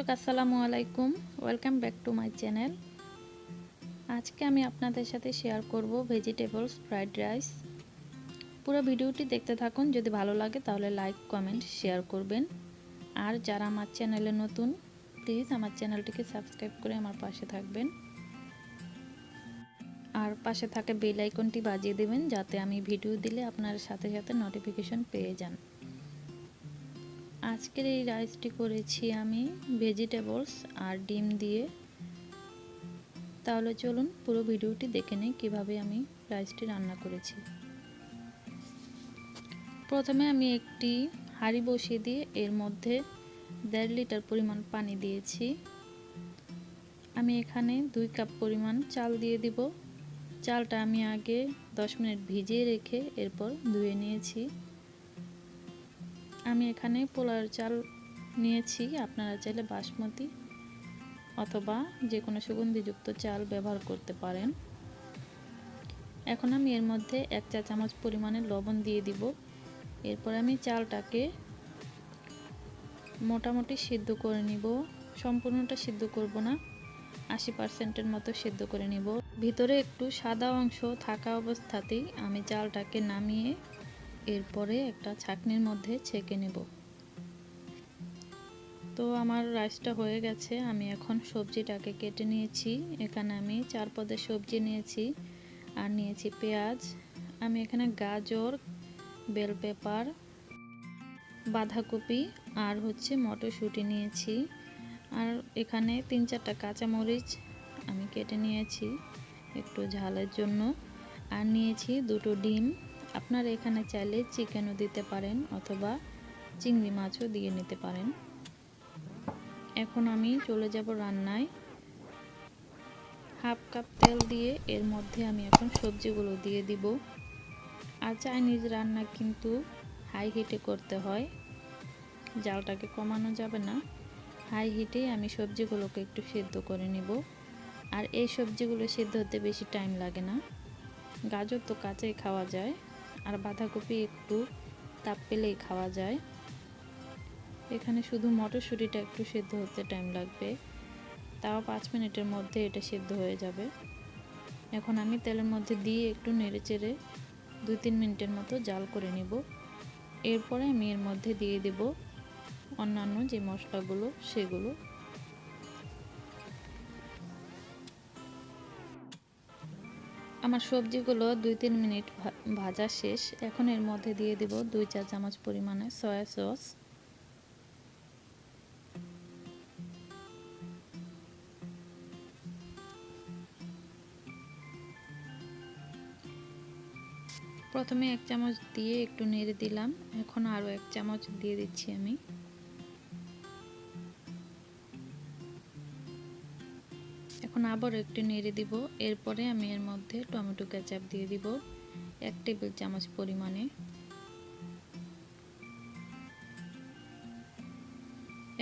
দর্শক আসসালামু আলাইকুম, welcome back to my channel. আজকে আমি আপনাদের সাথে শেয়ার করব ভেজিটেবলস ফ্রাইড রাইস। পুরো ভিডিওটি দেখতে থাকুন, যদি ভালো লাগে তাহলে লাইক কমেন্ট শেয়ার করবেন। আর যারা আমার চ্যানেলে নতুন, প্লিজ আমার চ্যানেলটিকে সাবস্ক্রাইব করে আমার পাশে থাকবেন আর পাশে থাকা বেল আইকনটি বাজিয়ে দেবেন, যাতে আমি ভিডিও দিলে আপনার সাথে সাথে নোটিফিকেশন পেয়ে যান। আজকের এই রাইসটি করেছি আমি ভেজিটেবলস আর ডিম দিয়ে। তাহলে চলুন পুরো ভিডিওটি দেখে নিই কিভাবে আমি রাইসটি রান্না করেছি। প্রথমে আমি একটি হাঁড়ি বসিয়ে দিয়ে এর মধ্যে 1.5 লিটার পরিমাণ পানি দিয়েছি। আমি এখানে 2 কাপ পরিমাণ চাল দিয়ে দিব। চালটা আমি আগে 10 মিনিট ভিজিয়ে রেখে এরপর ধুয়ে নিয়েছি। আমি এখানে পোলাওর চাল নিয়েছি, আপনারা চাইলে বাসমতি অথবা যে কোনো সুগন্ধিযুক্ত চাল ব্যবহার করতে পারেন। এখন আমি এর মধ্যে 1 চা চামচ পরিমাণে লবণ দিয়ে দিব। এরপর আমি চালটাকে মোটামুটি সিদ্ধ করে নিব। সম্পূর্ণটা সিদ্ধ করব না, 80% মতো সিদ্ধ করে নিব। ভিতরে একটু সাদা অংশ থাকা অবস্থাতেই আমি চালটাকে নামিয়ে এরপরে একটা ছাঁকনির মধ্যে ছেঁকে নেব। তো আমার রাইসটা হয়ে গেছে। আমি এখন সবজিটাকে কেটে নিয়েছি। এখানে আমি 4 পদের সবজি নিয়েছি আর নিয়েছি পেঁয়াজ। আমি এখানে গাজর, বেল পেপার, বাঁধাকপি আর মটরশুঁটি নিয়েছি। আর এখানে 3-4টা কাঁচামরিচ আমি কেটে নিয়েছি একটু ঝালের জন্য। আর নিয়েছি 2টো ডিম। আপনারা এখানে চাইলে চিকেনও দিতে পারেন অথবা চিংড়ি মাছও দিয়ে নিতে পারেন। এখন আমি চলে যাব রান্নায়। হাফ কাপ তেল দিয়ে এর মধ্যে আমি এখন সবজিগুলো দিয়ে দিব। আর চাইনিজ রান্না কিন্তু হাই হিটে করতে হয়, জালটাকে কমানো যাবে না। হাই হিটে আমি সবজিগুলোকে একটু সিদ্ধ করে নিব। আর এই সবজিগুলো সিদ্ধ হতে বেশি টাইম লাগে না। গাজর তো কাঁচাই খাওয়া যায়, আর বাঁধাকপি একটু তাপ পেলেই খাওয়া যায়। এখানে শুধু মটরশুঁটিটা একটু সিদ্ধ হতে টাইম লাগবে, তাও 5 মিনিটের মধ্যে এটা সিদ্ধ হয়ে যাবে। এখন আমি তেলের মধ্যে দিয়ে একটু নেড়েচেড়ে 2-3 মিনিটের মতো জাল করে নেব। এরপরে আমি এর মধ্যে দিয়ে দেব অন্যান্য যে মশলাগুলো সেগুলো। আমার সবজিগুলো 2-3 মিনিট ভাজা শেষ। এখন এর মধ্যে দিয়ে দেব 2 চা চামচ পরিমাণে সয়া সস। প্রথমে 1 চামচ দিয়ে একটু নেড়ে দিলাম, এখন আরও 1 চামচ দিয়ে দিচ্ছি আমি। এখন আবার একটু নেড়ে দিব। এরপরে আমি এর মধ্যে টমেটো কেচাপ দিয়ে দিব 1 টেবিল চামচ পরিমাণে।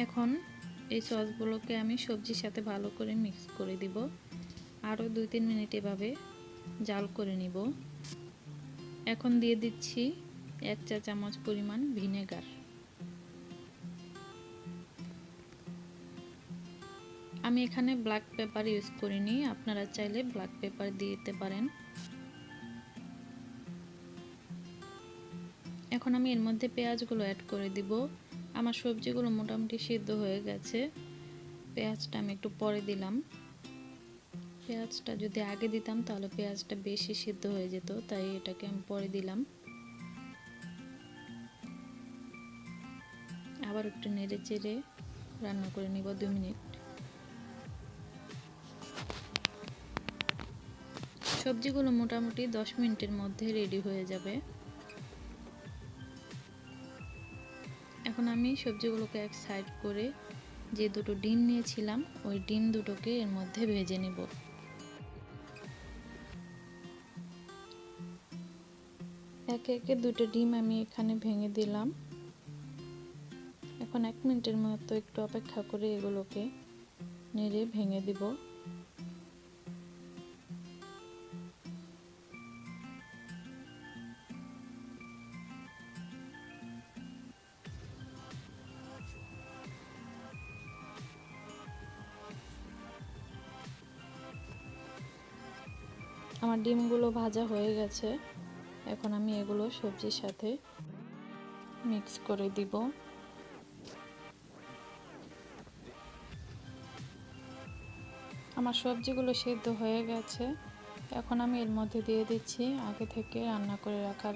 এখন এই সসগুলোকে আমি সবজির সাথে ভালো করে মিক্স করে দিব। আরও 2-3 মিনিট এভাবে জাল করে নিব। এখন দিয়ে দিচ্ছি 1 চা চামচ পরিমাণ ভিনেগার। আমি এখানে ব্ল্যাক পেপার ইউজ করিনি, আপনারা চাইলে ব্ল্যাক পেপার দিতে পারেন। এখন আমি এর মধ্যে পেঁয়াজগুলো অ্যাড করে দিব। আমার সবজিগুলো মোটামুটি সিদ্ধ হয়ে গেছে, পেঁয়াজটা আমি একটু পরে দিলাম। পেঁয়াজটা যদি আগে দিতাম তাহলে পেঁয়াজটা বেশি সিদ্ধ হয়ে যেত, তাই এটাকে আমি পরে দিলাম। আবার একটু নেড়ে চেড়ে রান্না করে নিব 2 মিনিট। সবজিগুলো মোটামুটি 10 মিনিটের মধ্যে রেডি হয়ে যাবে। এখন আমি সবজিগুলোকে এক সাইড করে যে 2টো ডিম নিয়েছিলাম ওই ডিম দুটোকে এর মধ্যে ভেজে নেব। একে একে 2টো ডিম আমি এখানে ভেঙে দিলাম। এখন 1 মিনিটের মতো একটু অপেক্ষা করে এগুলোকে নেড়ে ভেঙে দিব। আমার ডিমগুলো ভাজা হয়ে গেছে। এখন আমি এগুলো সবজির সাথে মিক্স করে দিব। আমার সবজিগুলো সেদ্ধ হয়ে গেছে। এখন আমি এর মধ্যে দিয়ে দিচ্ছি আগে থেকে রান্না করে রাখা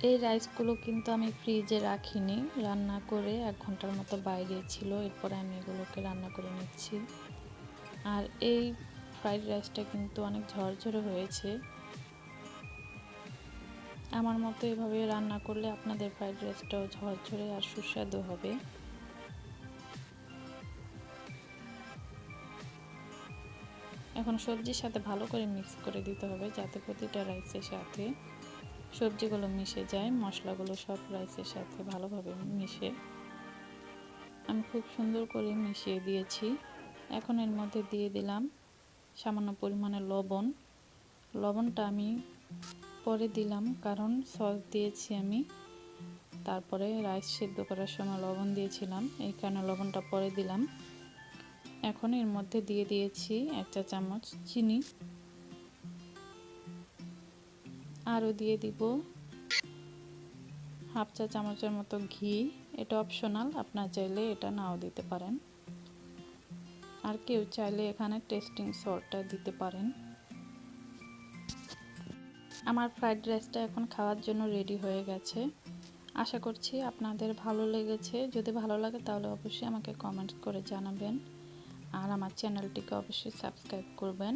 এই রাইসগুলো কিন্তু আমি ফ্রিজে রাখিনি, রান্না করে 1 ঘন্টার মতো বাইরে ছিল। এরপরে আমি এগুলোকে রান্না করে নিচ্ছি। আর এই ফ্রাইড রাইসটা কিন্তু অনেক ঝরঝরে হয়েছে। আমার মতো এভাবে রান্না করলে আপনাদের ফ্রাইড রাইসটাও ঝরঝরে আর সুস্বাদু হবে। এখন সবজির সাথে ভালো করে মিক্স করে দিতে হবে, যাতে প্রতিটা রাইসের সাথে সবজিগুলো মিশে যায়, মশলাগুলো সব রাইসের সাথে ভালোভাবে মিশে। আমি খুব সুন্দর করে মিশিয়ে দিয়েছি। এখন এর মধ্যে দিয়ে দিলাম সামান্য পরিমাণে লবণ। লবণটা আমি পরে দিলাম, কারণ সস দিয়েছি আমি, তারপরে রাইস সিদ্ধ করার সময় লবণ দিয়েছিলাম, এই কারণে লবণটা পরে দিলাম। এখন এর মধ্যে দিয়ে দিয়েছি 1 চা চামচ চিনি, আরও দিয়ে দিব হাফ চা চামচের মতো ঘি। এটা অপশনাল, আপনারা চাইলে এটা নাও দিতে পারেন, আর কেউ চাইলে এখানে টেস্টিং সল্টটা দিতে পারেন। আমার ফ্রাইড রাইসটা এখন খাওয়ার জন্য রেডি হয়ে গেছে। আশা করছি আপনাদের ভালো লেগেছে। যদি ভালো লাগে তাহলে অবশ্যই আমাকে কমেন্ট করে জানাবেন, আর আমার চ্যানেলটিকে অবশ্যই সাবস্ক্রাইব করবেন।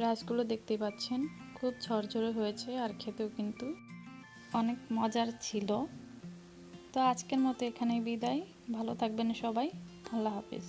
রাইসগুলো দেখতেই পাচ্ছেন খুব ঝরঝরে হয়েছে, আর খেতেও কিন্তু অনেক মজার ছিল। তো আজকের মতো এখানেই বিদায়। ভালো থাকবেন সবাই। আল্লাহ হাফেজ।